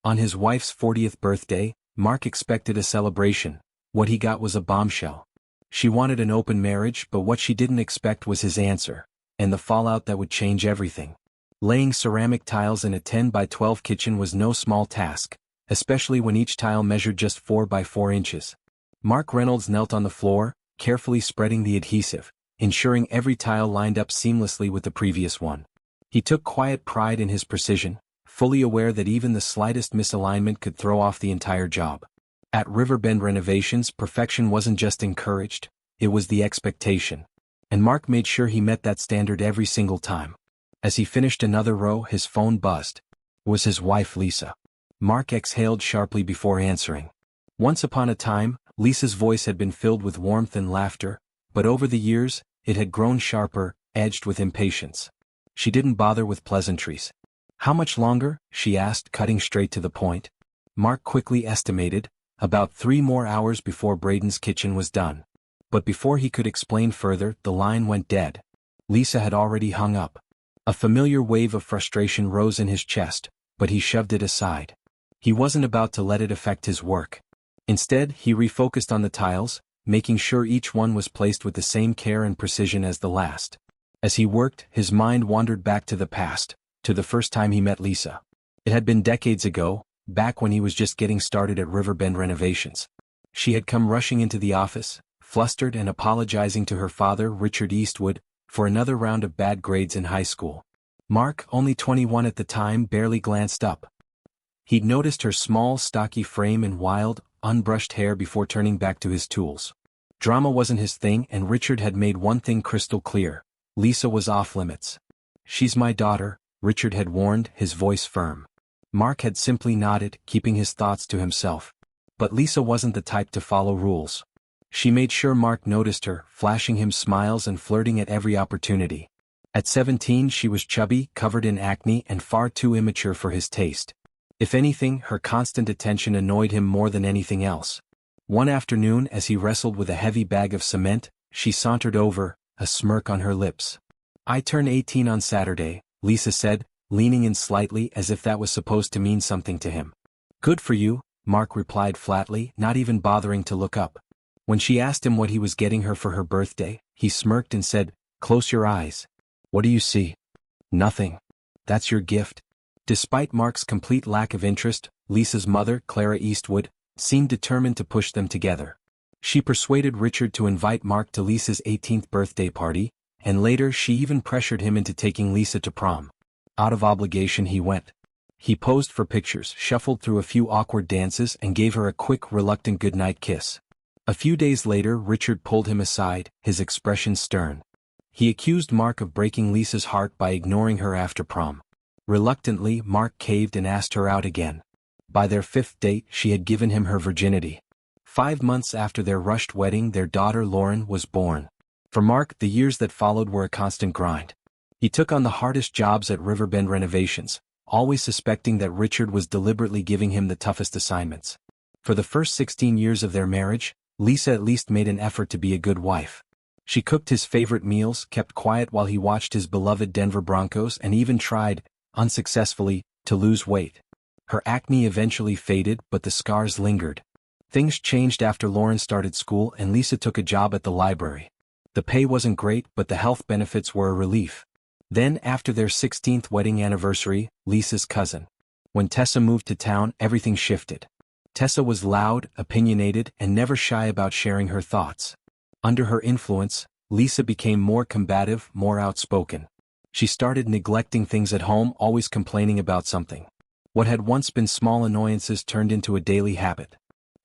On his wife's 40th birthday, Mark expected a celebration. What he got was a bombshell. She wanted an open marriage, but what she didn't expect was his answer, and the fallout that would change everything. Laying ceramic tiles in a 10 by 12 kitchen was no small task, especially when each tile measured just 4 by 4 inches. Mark Reynolds knelt on the floor, carefully spreading the adhesive, ensuring every tile lined up seamlessly with the previous one. He took quiet pride in his precision, fully aware that even the slightest misalignment could throw off the entire job. At Riverbend Renovations, perfection wasn't just encouraged, it was the expectation. And Mark made sure he met that standard every single time. As he finished another row, his phone buzzed. It was his wife, Lisa. Mark exhaled sharply before answering. Once upon a time, Lisa's voice had been filled with warmth and laughter, but over the years, it had grown sharper, edged with impatience. She didn't bother with pleasantries. How much longer? She asked, cutting straight to the point. Mark quickly estimated, about 3 more hours before Braden's kitchen was done. But before he could explain further, the line went dead. Lisa had already hung up. A familiar wave of frustration rose in his chest, but he shoved it aside. He wasn't about to let it affect his work. Instead, he refocused on the tiles, making sure each one was placed with the same care and precision as the last. As he worked, his mind wandered back to the past, to the first time he met Lisa. It had been decades ago, back when he was just getting started at Riverbend Renovations. She had come rushing into the office, flustered and apologizing to her father, Richard Eastwood, for another round of bad grades in high school. Mark, only 21 at the time, barely glanced up. He'd noticed her small, stocky frame and wild, unbrushed hair before turning back to his tools. Drama wasn't his thing, and Richard had made one thing crystal clear. Lisa was off limits. "She's my daughter," Richard had warned, his voice firm. Mark had simply nodded, keeping his thoughts to himself. But Lisa wasn't the type to follow rules. She made sure Mark noticed her, flashing him smiles and flirting at every opportunity. At 17 she was chubby, covered in acne, and far too immature for his taste. If anything, her constant attention annoyed him more than anything else. One afternoon, as he wrestled with a heavy bag of cement, she sauntered over, a smirk on her lips. "I turn 18 on Saturday," Lisa said, leaning in slightly as if that was supposed to mean something to him. "Good for you," Mark replied flatly, not even bothering to look up. When she asked him what he was getting her for her birthday, he smirked and said, "Close your eyes. What do you see?" "Nothing. That's your gift." Despite Mark's complete lack of interest, Lisa's mother, Clara Eastwood, seemed determined to push them together. She persuaded Richard to invite Mark to Lisa's 18th birthday party, and later she even pressured him into taking Lisa to prom. Out of obligation he went. He posed for pictures, shuffled through a few awkward dances, and gave her a quick, reluctant goodnight kiss. A few days later, Richard pulled him aside, his expression stern. He accused Mark of breaking Lisa's heart by ignoring her after prom. Reluctantly, Mark caved and asked her out again. By their 5th date, she had given him her virginity. 5 months after their rushed wedding, their daughter Lauren was born. For Mark, the years that followed were a constant grind. He took on the hardest jobs at Riverbend Renovations, always suspecting that Richard was deliberately giving him the toughest assignments. For the first 16 years of their marriage, Lisa at least made an effort to be a good wife. She cooked his favorite meals, kept quiet while he watched his beloved Denver Broncos, and even tried, unsuccessfully, to lose weight. Her acne eventually faded, but the scars lingered. Things changed after Lauren started school and Lisa took a job at the library. The pay wasn't great, but the health benefits were a relief. Then, after their 16th wedding anniversary, Lisa's cousin. When Tessa moved to town, everything shifted. Tessa was loud, opinionated, and never shy about sharing her thoughts. Under her influence, Lisa became more combative, more outspoken. She started neglecting things at home, always complaining about something. What had once been small annoyances turned into a daily habit.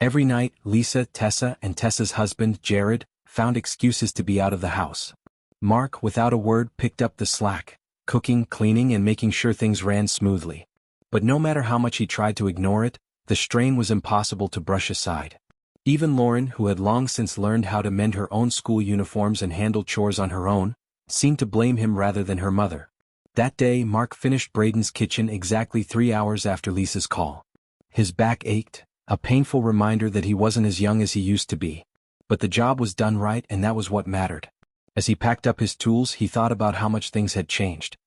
Every night, Lisa, Tessa, and Tessa's husband, Jared, found excuses to be out of the house. Mark, without a word, picked up the slack, cooking, cleaning, and making sure things ran smoothly. But no matter how much he tried to ignore it, the strain was impossible to brush aside. Even Lauren, who had long since learned how to mend her own school uniforms and handle chores on her own, seemed to blame him rather than her mother. That day, Mark finished Braden's kitchen exactly 3 hours after Lisa's call. His back ached, a painful reminder that he wasn't as young as he used to be. But the job was done right, and that was what mattered. As he packed up his tools, he thought about how much things had changed.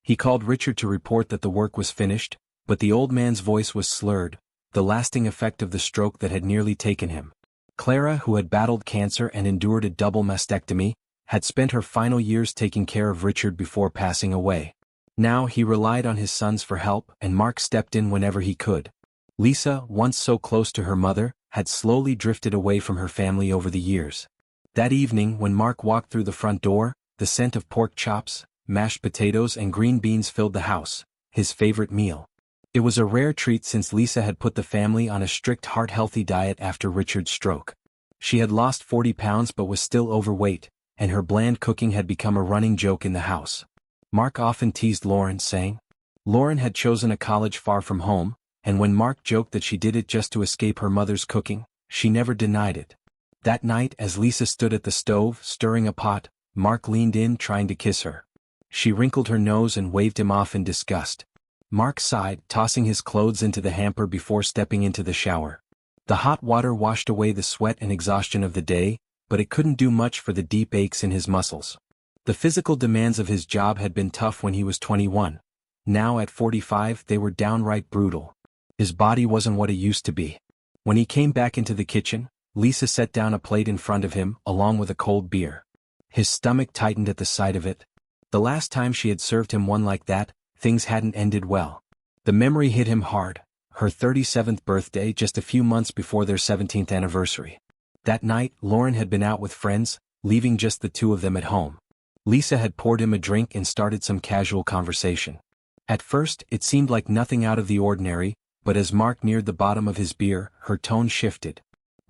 He called Richard to report that the work was finished, But the old man's voice was slurred, the lasting effect of the stroke that had nearly taken him. Clara, who had battled cancer and endured a double mastectomy, had spent her final years taking care of Richard before passing away. Now he relied on his sons for help, and Mark stepped in whenever he could. Lisa, once so close to her mother, had slowly drifted away from her family over the years. That evening, when Mark walked through the front door, the scent of pork chops, mashed potatoes and green beans filled the house, his favorite meal. It was a rare treat since Lisa had put the family on a strict heart-healthy diet after Richard's stroke. She had lost 40 pounds but was still overweight, and her bland cooking had become a running joke in the house. Mark often teased Lauren, saying Lauren had chosen a college far from home, and when Mark joked that she did it just to escape her mother's cooking, she never denied it. That night, as Lisa stood at the stove, stirring a pot, Mark leaned in trying to kiss her. She wrinkled her nose and waved him off in disgust. Mark sighed, tossing his clothes into the hamper before stepping into the shower. The hot water washed away the sweat and exhaustion of the day, but it couldn't do much for the deep aches in his muscles. The physical demands of his job had been tough when he was 21. Now at 45 they were downright brutal. His body wasn't what it used to be. When he came back into the kitchen, Lisa set down a plate in front of him, along with a cold beer. His stomach tightened at the sight of it. The last time she had served him one like that, things hadn't ended well. The memory hit him hard, her 37th birthday just a few months before their 17th anniversary. That night, Lauren had been out with friends, leaving just the two of them at home. Lisa had poured him a drink and started some casual conversation. At first, it seemed like nothing out of the ordinary, but as Mark neared the bottom of his beer, her tone shifted.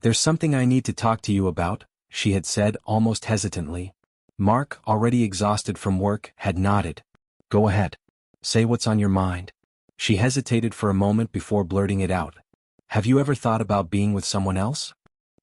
"There's something I need to talk to you about," she had said almost hesitantly. Mark, already exhausted from work, had nodded. "Go ahead. Say what's on your mind." She hesitated for a moment before blurting it out. "Have you ever thought about being with someone else?"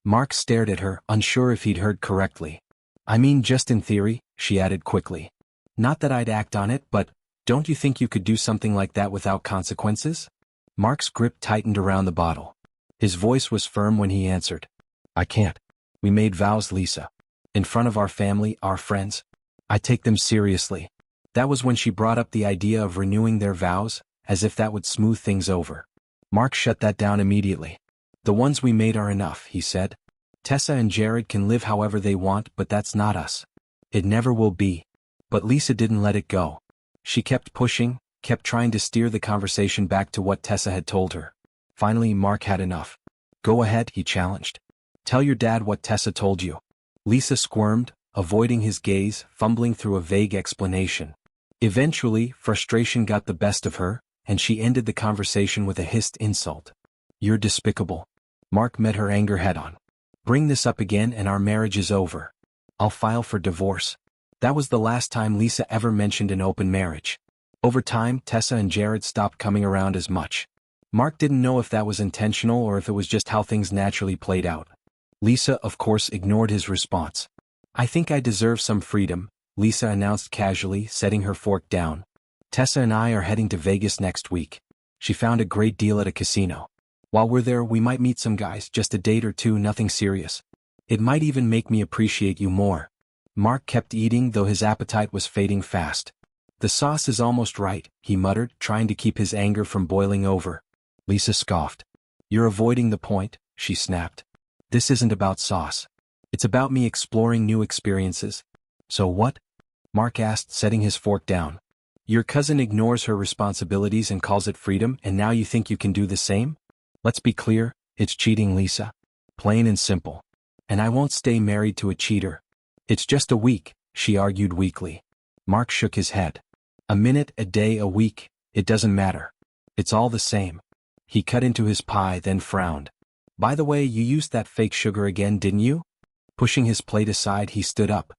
Mark stared at her, unsure if he'd heard correctly. "I mean just in theory," she added quickly. "Not that I'd act on it, but don't you think you could do something like that without consequences?" Mark's grip tightened around the bottle. His voice was firm when he answered. "I can't. We made vows, Lisa. In front of our family, our friends. I take them seriously." That was when she brought up the idea of renewing their vows, as if that would smooth things over. Mark shut that down immediately. "The ones we made are enough," he said. "Tessa and Jared can live however they want, but that's not us. It never will be." But Lisa didn't let it go. She kept pushing, kept trying to steer the conversation back to what Tessa had told her. Finally, Mark had enough. "Go ahead," he challenged. "Tell your dad what Tessa told you." Lisa squirmed, avoiding his gaze, fumbling through a vague explanation. Eventually, frustration got the best of her, and she ended the conversation with a hissed insult. "You're despicable." Mark met her anger head-on. "Bring this up again and our marriage is over. I'll file for divorce." That was the last time Lisa ever mentioned an open marriage. Over time, Tessa and Jared stopped coming around as much. Mark didn't know if that was intentional or if it was just how things naturally played out. Lisa, of course, ignored his response. "I think I deserve some freedom," Lisa announced casually, setting her fork down. "Tessa and I are heading to Vegas next week. She found a great deal at a casino. While we're there, we might meet some guys, just a date or two, nothing serious. It might even make me appreciate you more." Mark kept eating, though his appetite was fading fast. "The sauce is almost right," he muttered, trying to keep his anger from boiling over. Lisa scoffed. "You're avoiding the point," she snapped. "This isn't about sauce. It's about me exploring new experiences." "So what?" Mark asked, setting his fork down. "Your cousin ignores her responsibilities and calls it freedom, and now you think you can do the same? Let's be clear, it's cheating, Lisa. Plain and simple. And I won't stay married to a cheater." "It's just a week," she argued weakly. Mark shook his head. "A minute, a day, a week, it doesn't matter. It's all the same." He cut into his pie, then frowned. "By the way, you used that fake sugar again, didn't you?" Pushing his plate aside, he stood up.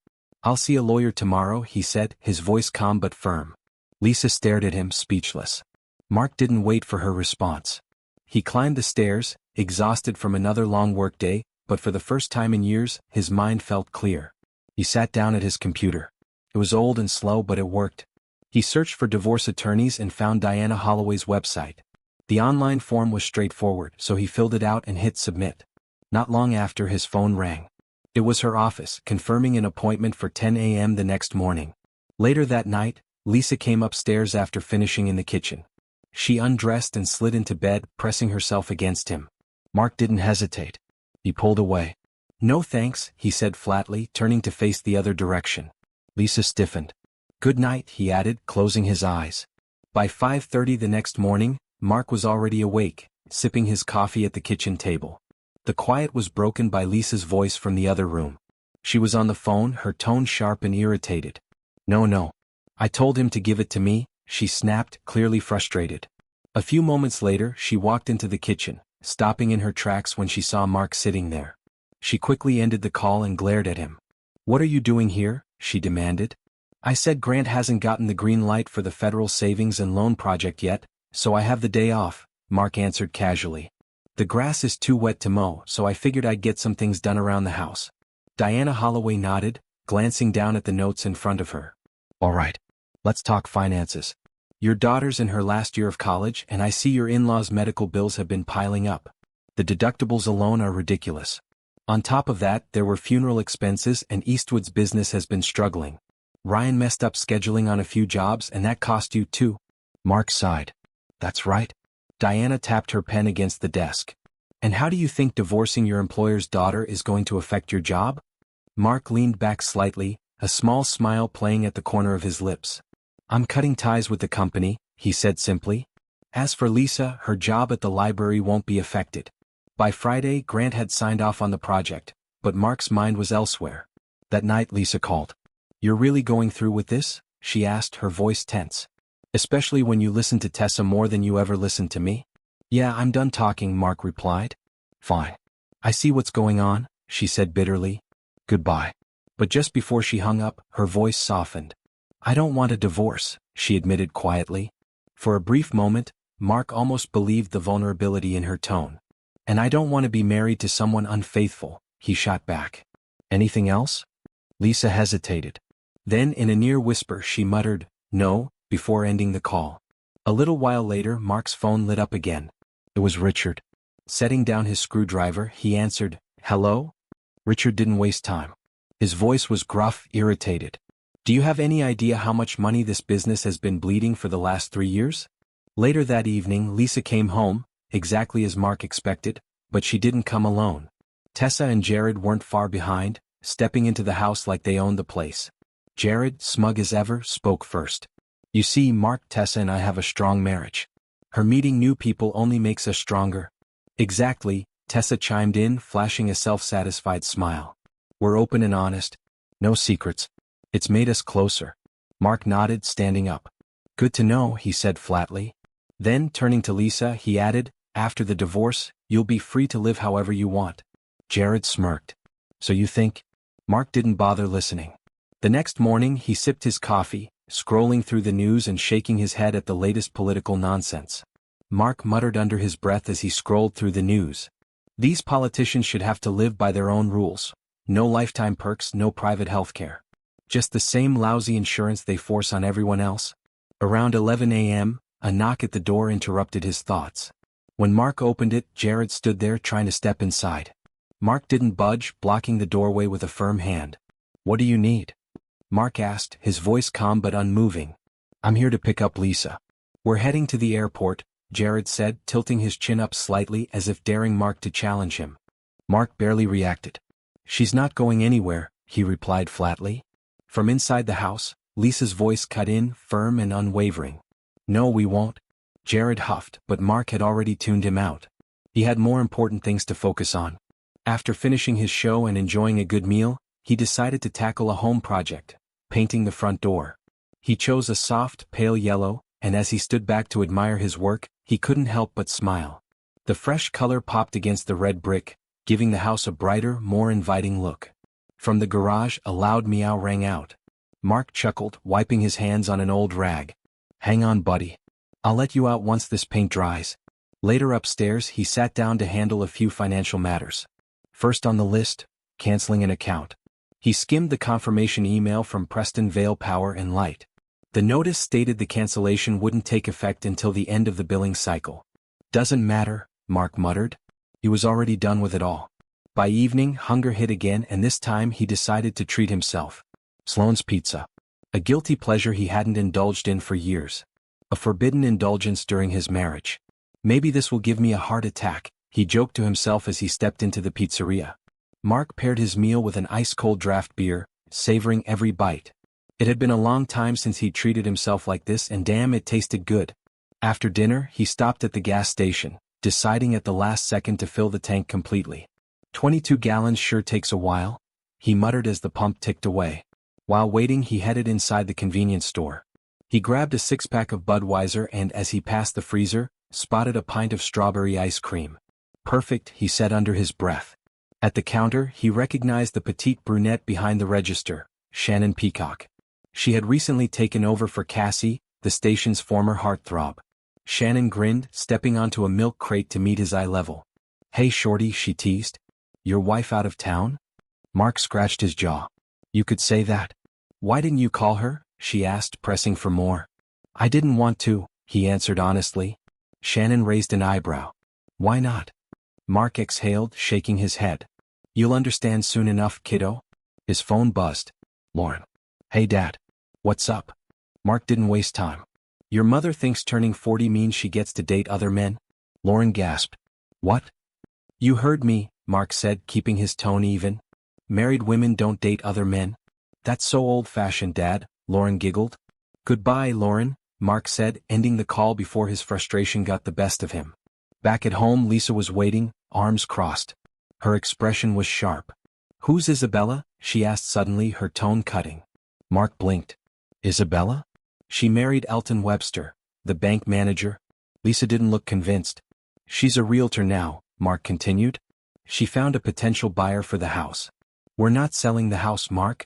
"I'll see a lawyer tomorrow," he said, his voice calm but firm. Lisa stared at him, speechless. Mark didn't wait for her response. He climbed the stairs, exhausted from another long workday, but for the first time in years, his mind felt clear. He sat down at his computer. It was old and slow, but it worked. He searched for divorce attorneys and found Diana Holloway's website. The online form was straightforward, so he filled it out and hit submit. Not long after, his phone rang. It was her office, confirming an appointment for 10 a.m. the next morning. Later that night, Lisa came upstairs after finishing in the kitchen. She undressed and slid into bed, pressing herself against him. Mark didn't hesitate. He pulled away. "No thanks," he said flatly, turning to face the other direction. Lisa stiffened. "Good night," he added, closing his eyes. By 5:30 the next morning, Mark was already awake, sipping his coffee at the kitchen table. The quiet was broken by Lisa's voice from the other room. She was on the phone, her tone sharp and irritated. No. I told him to give it to me," she snapped, clearly frustrated. A few moments later, she walked into the kitchen, stopping in her tracks when she saw Mark sitting there. She quickly ended the call and glared at him. "What are you doing here?" she demanded. "I said Grant hasn't gotten the green light for the federal savings and loan project yet, so I have the day off," Mark answered casually. "The grass is too wet to mow, so I figured I'd get some things done around the house." Diana Holloway nodded, glancing down at the notes in front of her. "All right. Let's talk finances. Your daughter's in her last year of college, and I see your in-laws' medical bills have been piling up. The deductibles alone are ridiculous. On top of that, there were funeral expenses, and Eastwood's business has been struggling. Ryan messed up scheduling on a few jobs, and that cost you too." Mark sighed. "That's right." Diana tapped her pen against the desk. "And how do you think divorcing your employer's daughter is going to affect your job?" Mark leaned back slightly, a small smile playing at the corner of his lips. "I'm cutting ties with the company," he said simply. "As for Lisa, her job at the library won't be affected." By Friday, Grant had signed off on the project, but Mark's mind was elsewhere. That night Lisa called. "You're really going through with this?" she asked, her voice tense. "Especially when you listen to Tessa more than you ever listened to me?" "Yeah, I'm done talking," Mark replied. "Fine. I see what's going on," she said bitterly. "Goodbye." But just before she hung up, her voice softened. "I don't want a divorce," she admitted quietly. For a brief moment, Mark almost believed the vulnerability in her tone. "And I don't want to be married to someone unfaithful," he shot back. "Anything else?" Lisa hesitated. Then in a near whisper she muttered, "No," before ending the call. A little while later Mark's phone lit up again. It was Richard. Setting down his screwdriver, he answered, "Hello?" Richard didn't waste time. His voice was gruff, irritated. "Do you have any idea how much money this business has been bleeding for the last 3 years?" Later that evening Lisa came home, exactly as Mark expected, but she didn't come alone. Tessa and Jared weren't far behind, stepping into the house like they owned the place. Jared, smug as ever, spoke first. "You see, Mark, Tessa and I have a strong marriage. Her meeting new people only makes us stronger." "Exactly," Tessa chimed in, flashing a self-satisfied smile. "We're open and honest. No secrets. It's made us closer." Mark nodded, standing up. "Good to know," he said flatly. Then, turning to Lisa, he added, "After the divorce, you'll be free to live however you want." Jared smirked. "So you think?" Mark didn't bother listening. The next morning he sipped his coffee, scrolling through the news and shaking his head at the latest political nonsense. Mark muttered under his breath as he scrolled through the news. These politicians should have to live by their own rules. No lifetime perks, no private health care. Just the same lousy insurance they force on everyone else. Around 11 a.m., a knock at the door interrupted his thoughts. When Mark opened it, Jared stood there trying to step inside. Mark didn't budge, blocking the doorway with a firm hand. "What do you need?" Mark asked, his voice calm but unmoving. "I'm here to pick up Lisa." "We're heading to the airport," Jared said, tilting his chin up slightly as if daring Mark to challenge him. Mark barely reacted. "She's not going anywhere," he replied flatly. From inside the house, Lisa's voice cut in, firm and unwavering. "No, we won't." Jared huffed, but Mark had already tuned him out. He had more important things to focus on. After finishing his show and enjoying a good meal, he decided to tackle a home project, painting the front door. He chose a soft, pale yellow, and as he stood back to admire his work, he couldn't help but smile. The fresh color popped against the red brick, giving the house a brighter, more inviting look. From the garage, a loud meow rang out. Mark chuckled, wiping his hands on an old rag. "Hang on, buddy. I'll let you out once this paint dries." Later upstairs, he sat down to handle a few financial matters. First on the list, canceling an account. He skimmed the confirmation email from Preston Vale Power and Light. The notice stated the cancellation wouldn't take effect until the end of the billing cycle. "Doesn't matter," Mark muttered. He was already done with it all. By evening, hunger hit again, and this time he decided to treat himself. Sloan's Pizza. A guilty pleasure he hadn't indulged in for years. A forbidden indulgence during his marriage. Maybe this will give me a heart attack, he joked to himself as he stepped into the pizzeria. Mark paired his meal with an ice-cold draft beer, savoring every bite. It had been a long time since he'd treated himself like this, and damn, it tasted good. After dinner, he stopped at the gas station, deciding at the last second to fill the tank completely. 22 gallons sure takes a while, he muttered as the pump ticked away. While waiting, he headed inside the convenience store. He grabbed a six-pack of Budweiser and, as he passed the freezer, spotted a pint of strawberry ice cream. Perfect, he said under his breath. At the counter, he recognized the petite brunette behind the register, Shannon Peacock. She had recently taken over for Cassie, the station's former heartthrob. Shannon grinned, stepping onto a milk crate to meet his eye level. "Hey shorty," she teased. "Your wife out of town?" Mark scratched his jaw. "You could say that. Why didn't you call her?" she asked, pressing for more. "I didn't want to," he answered honestly. Shannon raised an eyebrow. "Why not?" Mark exhaled, shaking his head. "You'll understand soon enough, kiddo." His phone buzzed. "Lauren." "Hey Dad. What's up?" Mark didn't waste time. "Your mother thinks turning 40 means she gets to date other men?" Lauren gasped. "What?" "You heard me," Mark said, keeping his tone even. "Married women don't date other men." "That's so old-fashioned, Dad," Lauren giggled. "Goodbye, Lauren," Mark said, ending the call before his frustration got the best of him. Back at home, Lisa was waiting, arms crossed. Her expression was sharp. "Who's Isabella?" she asked suddenly, her tone cutting. Mark blinked. "Isabella? She married Elton Webster, the bank manager." Lisa didn't look convinced. "She's a realtor now," Mark continued. "She found a potential buyer for the house." "We're not selling the house, Mark,"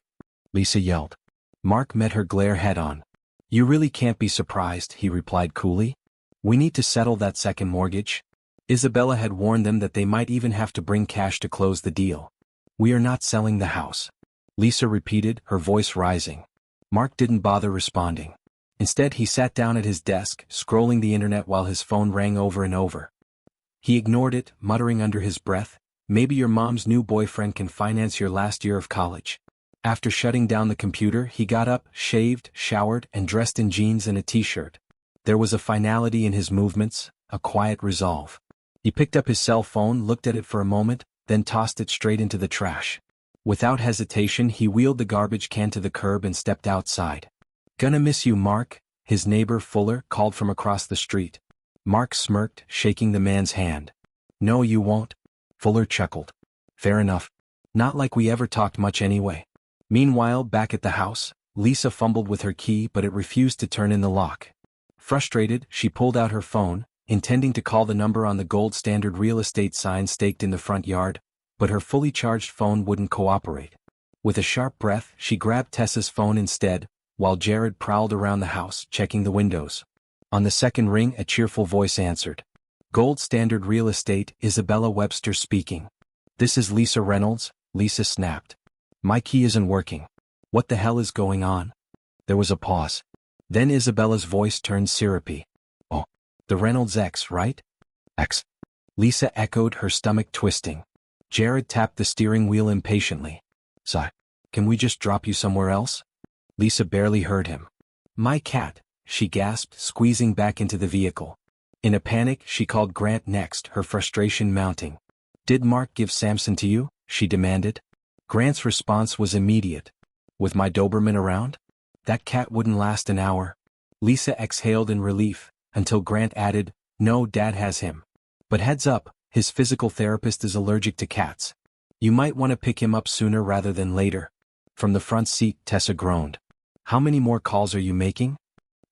Lisa yelled. Mark met her glare head-on. "You really can't be surprised," he replied coolly. "We need to settle that second mortgage." Isabella had warned them that they might even have to bring cash to close the deal. "We are not selling the house," Lisa repeated, her voice rising. Mark didn't bother responding. Instead, he sat down at his desk, scrolling the internet while his phone rang over and over. He ignored it, muttering under his breath, "Maybe your mom's new boyfriend can finance your last year of college." After shutting down the computer, he got up, shaved, showered, and dressed in jeans and a t-shirt. There was a finality in his movements, a quiet resolve. He picked up his cell phone, looked at it for a moment, then tossed it straight into the trash. Without hesitation, he wheeled the garbage can to the curb and stepped outside. "Gonna miss you, Mark," his neighbor Fuller called from across the street. Mark smirked, shaking the man's hand. "No, you won't." Fuller chuckled. "Fair enough. Not like we ever talked much anyway." Meanwhile, back at the house, Lisa fumbled with her key, but it refused to turn in the lock. Frustrated, she pulled out her phone, intending to call the number on the gold standard real estate sign staked in the front yard, but her fully charged phone wouldn't cooperate. With a sharp breath, she grabbed Tessa's phone instead, while Jared prowled around the house, checking the windows. On the second ring, a cheerful voice answered. "Gold Standard Real Estate, Isabella Webster speaking." "This is Lisa Reynolds," Lisa snapped. "My key isn't working. What the hell is going on?" There was a pause. Then Isabella's voice turned syrupy. "Oh, the Reynolds ex, right?" "Ex?" Lisa echoed, her stomach twisting. Jared tapped the steering wheel impatiently. "Sigh. Can we just drop you somewhere else?" Lisa barely heard him. "My cat," she gasped, squeezing back into the vehicle. In a panic, she called Grant next, her frustration mounting. "Did Mark give Samson to you?" she demanded. Grant's response was immediate. "With my Doberman around? That cat wouldn't last an hour." Lisa exhaled in relief, until Grant added, "No, Dad has him. But heads up, his physical therapist is allergic to cats. You might want to pick him up sooner rather than later." From the front seat, Tessa groaned. "How many more calls are you making?"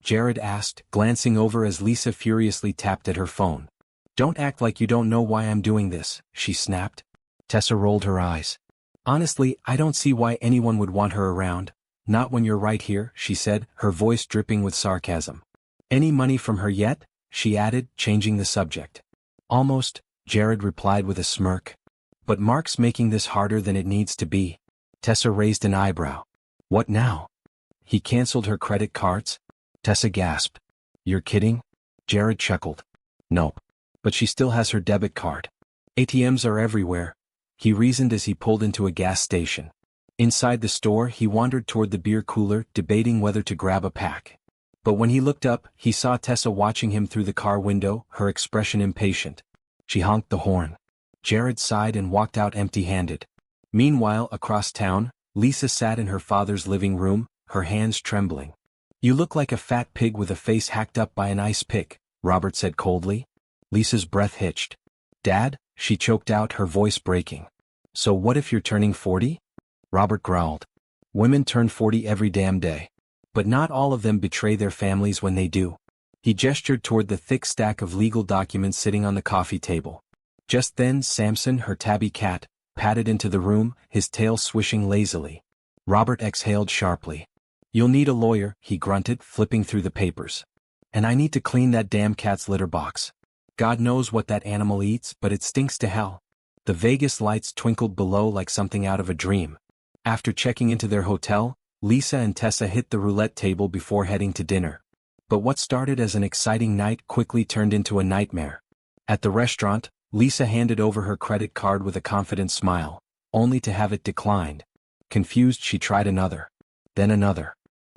Jared asked, glancing over as Lisa furiously tapped at her phone. "Don't act like you don't know why I'm doing this," she snapped. Tessa rolled her eyes. "Honestly, I don't see why anyone would want her around. Not when you're right here," she said, her voice dripping with sarcasm. "Any money from her yet?" she added, changing the subject. "Almost," Jared replied with a smirk. "But Mark's making this harder than it needs to be." Tessa raised an eyebrow. "What now? He canceled her credit cards?" Tessa gasped. "You're kidding?" Jared chuckled. "Nope. But she still has her debit card. ATMs are everywhere," he reasoned as he pulled into a gas station. Inside the store, he wandered toward the beer cooler, debating whether to grab a pack. But when he looked up, he saw Tessa watching him through the car window, her expression impatient. She honked the horn. Jared sighed and walked out empty-handed. Meanwhile, across town, Lisa sat in her father's living room, her hands trembling. "You look like a fat pig with a face hacked up by an ice pick," Robert said coldly. Lisa's breath hitched. "Dad?" she choked out, her voice breaking. "So what if you're turning 40? Robert growled. "Women turn 40 every damn day. But not all of them betray their families when they do." He gestured toward the thick stack of legal documents sitting on the coffee table. Just then Samson, her tabby cat, padded into the room, his tail swishing lazily. Robert exhaled sharply. "You'll need a lawyer," he grunted, flipping through the papers. "And I need to clean that damn cat's litter box. God knows what that animal eats, but it stinks to hell." The Vegas lights twinkled below like something out of a dream. After checking into their hotel, Lisa and Tessa hit the roulette table before heading to dinner. But what started as an exciting night quickly turned into a nightmare. At the restaurant, Lisa handed over her credit card with a confident smile, only to have it declined. Confused, she tried another. Then another.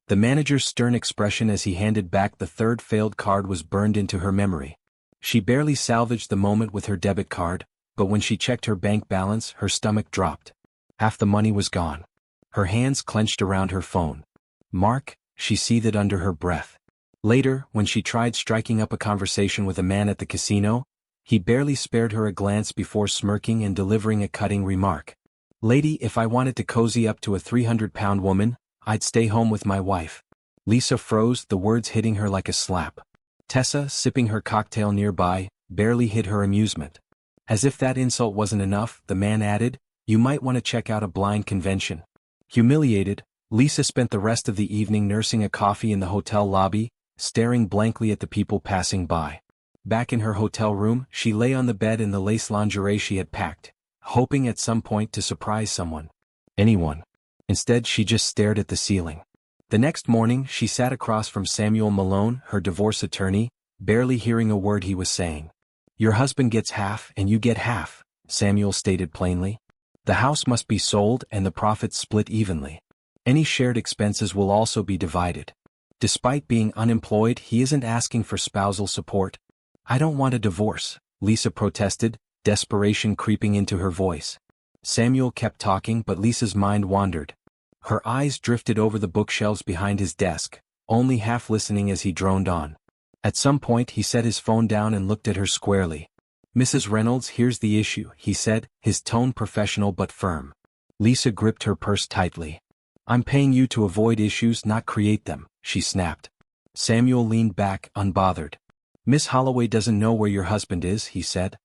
The manager's stern expression as he handed back the third failed card was burned into her memory. She barely salvaged the moment with her debit card, but when she checked her bank balance, her stomach dropped. Half the money was gone. Her hands clenched around her phone. "Mark," she seethed under her breath. Later, when she tried striking up a conversation with a man at the casino, he barely spared her a glance before smirking and delivering a cutting remark. "Lady, if I wanted to cozy up to a 300-pound woman, I'd stay home with my wife." Lisa froze, the words hitting her like a slap. Tessa, sipping her cocktail nearby, barely hid her amusement. As if that insult wasn't enough, the man added, "You might want to check out a blind convention." Humiliated, Lisa spent the rest of the evening nursing a coffee in the hotel lobby, staring blankly at the people passing by. Back in her hotel room, she lay on the bed in the lace lingerie she had packed, hoping at some point to surprise someone. Anyone. Instead, she just stared at the ceiling. The next morning, she sat across from Samuel Malone, her divorce attorney, barely hearing a word he was saying. "Your husband gets half and you get half," Samuel stated plainly. "The house must be sold and the profits split evenly. Any shared expenses will also be divided." Despite being unemployed, he isn't asking for spousal support. "I don't want a divorce," Lisa protested, desperation creeping into her voice. Samuel kept talking, but Lisa's mind wandered. Her eyes drifted over the bookshelves behind his desk, only half listening as he droned on. At some point he set his phone down and looked at her squarely. "Mrs. Reynolds, here's the issue," he said, his tone professional but firm. Lisa gripped her purse tightly. "I'm paying you to avoid issues, not create them," she snapped. Samuel leaned back, unbothered. "Miss Holloway doesn't know where your husband is," he said.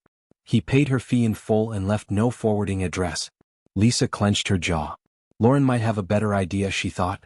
"He paid her fee in full and left no forwarding address." Lisa clenched her jaw. Lauren might have a better idea, she thought.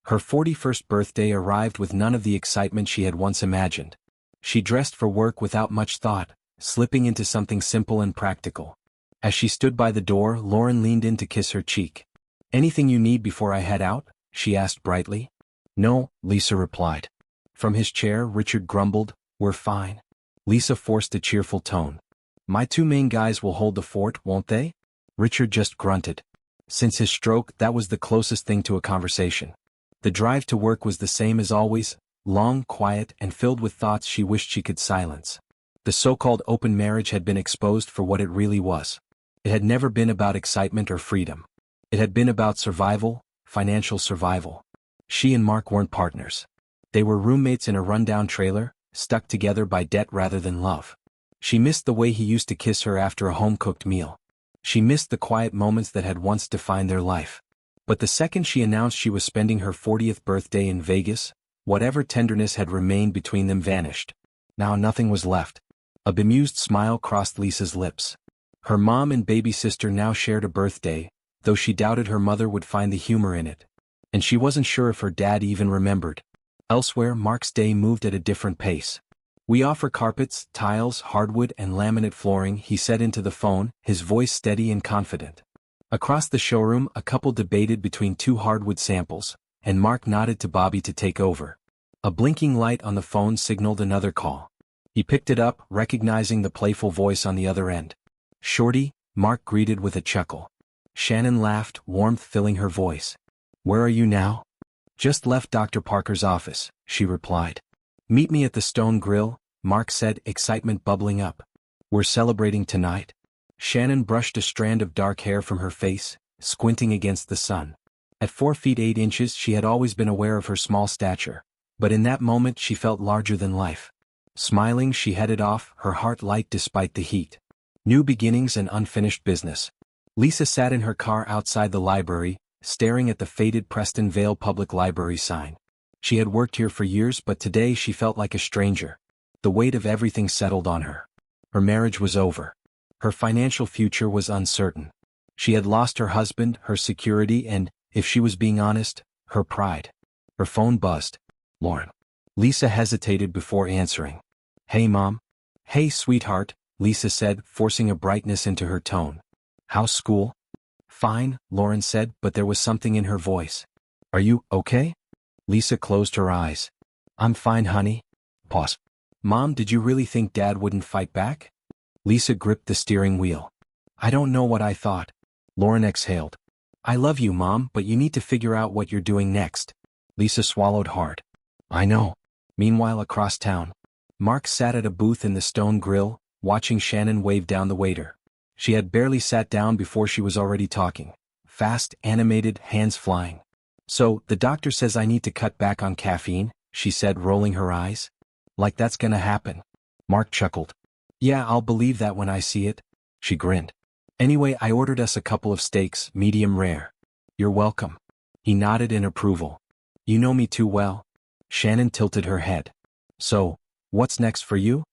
Her 41st birthday arrived with none of the excitement she had once imagined. She dressed for work without much thought, slipping into something simple and practical. As she stood by the door, Lauren leaned in to kiss her cheek. "Anything you need before I head out?" she asked brightly. "No," Lisa replied. From his chair, Richard grumbled, "We're fine." Lisa forced a cheerful tone. "My two main guys will hold the fort, won't they?" Richard just grunted. Since his stroke, that was the closest thing to a conversation. The drive to work was the same as always, long, quiet, and filled with thoughts she wished she could silence. The so-called open marriage had been exposed for what it really was. It had never been about excitement or freedom. It had been about survival, financial survival. She and Mark weren't partners. They were roommates in a rundown trailer, stuck together by debt rather than love. She missed the way he used to kiss her after a home-cooked meal. She missed the quiet moments that had once defined their life. But the second she announced she was spending her 40th birthday in Vegas, whatever tenderness had remained between them vanished. Now nothing was left. A bemused smile crossed Lisa's lips. Her mom and baby sister now shared a birthday, though she doubted her mother would find the humor in it. And she wasn't sure if her dad even remembered. Elsewhere, Mark's day moved at a different pace. "We offer carpets, tiles, hardwood, and laminate flooring," he said into the phone, his voice steady and confident. Across the showroom, a couple debated between two hardwood samples, and Mark nodded to Bobby to take over. A blinking light on the phone signaled another call. He picked it up, recognizing the playful voice on the other end. "Shorty," Mark greeted with a chuckle. Shannon laughed, warmth filling her voice. "Where are you now?" Just left Dr. Parker's office, she replied. Meet me at the Stone Grill, Mark said, excitement bubbling up. We're celebrating tonight. Shannon brushed a strand of dark hair from her face, squinting against the sun. At 4 feet 8 inches she had always been aware of her small stature, but in that moment she felt larger than life. Smiling she headed off, her heart light despite the heat. New beginnings and unfinished business. Lisa sat in her car outside the library, staring at the faded Preston Vale Public Library sign. She had worked here for years, but today she felt like a stranger. The weight of everything settled on her. Her marriage was over. Her financial future was uncertain. She had lost her husband, her security, and, if she was being honest, her pride. Her phone buzzed. Lauren. Lisa hesitated before answering. Hey, Mom. Hey, sweetheart, Lisa said, forcing a brightness into her tone. How's school? Fine, Lauren said, but there was something in her voice. Are you okay? Lisa closed her eyes. I'm fine, honey. Pause. Mom, did you really think Dad wouldn't fight back? Lisa gripped the steering wheel. I don't know what I thought. Lauren exhaled. I love you, Mom, but you need to figure out what you're doing next. Lisa swallowed hard. I know. Meanwhile, across town, Mark sat at a booth in the Stone Grill, watching Shannon wave down the waiter. She had barely sat down before she was already talking. Fast, animated, hands flying. So, the doctor says I need to cut back on caffeine, she said, rolling her eyes. Like that's gonna happen. Mark chuckled. Yeah, I'll believe that when I see it. She grinned. Anyway, I ordered us a couple of steaks, medium rare. You're welcome. He nodded in approval. You know me too well. Shannon tilted her head. So, what's next for you?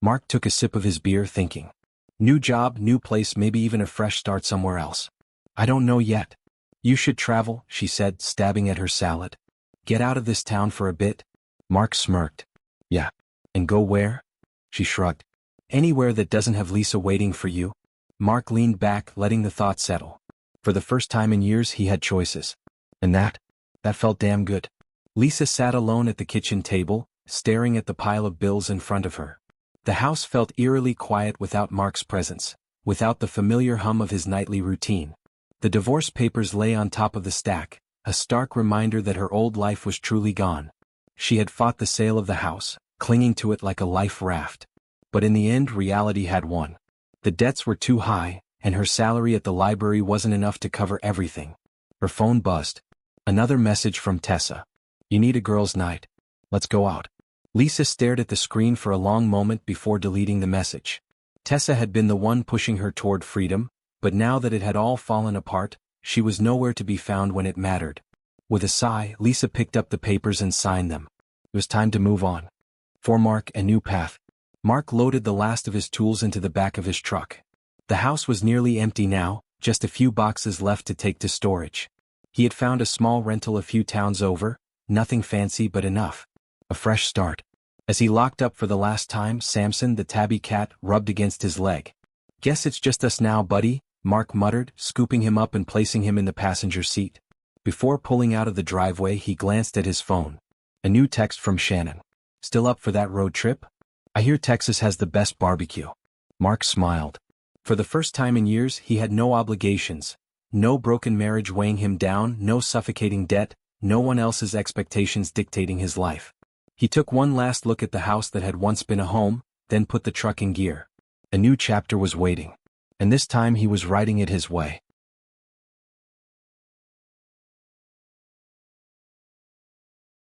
Mark took a sip of his beer, thinking. New job, new place, maybe even a fresh start somewhere else. I don't know yet. You should travel, she said, stabbing at her salad. Get out of this town for a bit. Mark smirked. Yeah. And go where? She shrugged. Anywhere that doesn't have Lisa waiting for you. Mark leaned back, letting the thought settle. For the first time in years he had choices. And that felt damn good. Lisa sat alone at the kitchen table, staring at the pile of bills in front of her. The house felt eerily quiet without Mark's presence, without the familiar hum of his nightly routine. The divorce papers lay on top of the stack, a stark reminder that her old life was truly gone. She had fought the sale of the house, clinging to it like a life raft. But in the end, reality had won. The debts were too high, and her salary at the library wasn't enough to cover everything. Her phone buzzed. Another message from Tessa. You need a girls' night. Let's go out. Lisa stared at the screen for a long moment before deleting the message. Tessa had been the one pushing her toward freedom, but now that it had all fallen apart, she was nowhere to be found when it mattered. With a sigh, Lisa picked up the papers and signed them. It was time to move on. For Mark, a new path. Mark loaded the last of his tools into the back of his truck. The house was nearly empty now, just a few boxes left to take to storage. He had found a small rental a few towns over, nothing fancy but enough. A fresh start. As he locked up for the last time, Samson, the tabby cat, rubbed against his leg. Guess it's just us now, buddy, Mark muttered, scooping him up and placing him in the passenger seat. Before pulling out of the driveway, he glanced at his phone. A new text from Shannon. Still up for that road trip? I hear Texas has the best barbecue. Mark smiled. For the first time in years, he had no obligations. No broken marriage weighing him down, no suffocating debt, no one else's expectations dictating his life. He took one last look at the house that had once been a home, then put the truck in gear. A new chapter was waiting. And this time he was writing it his way.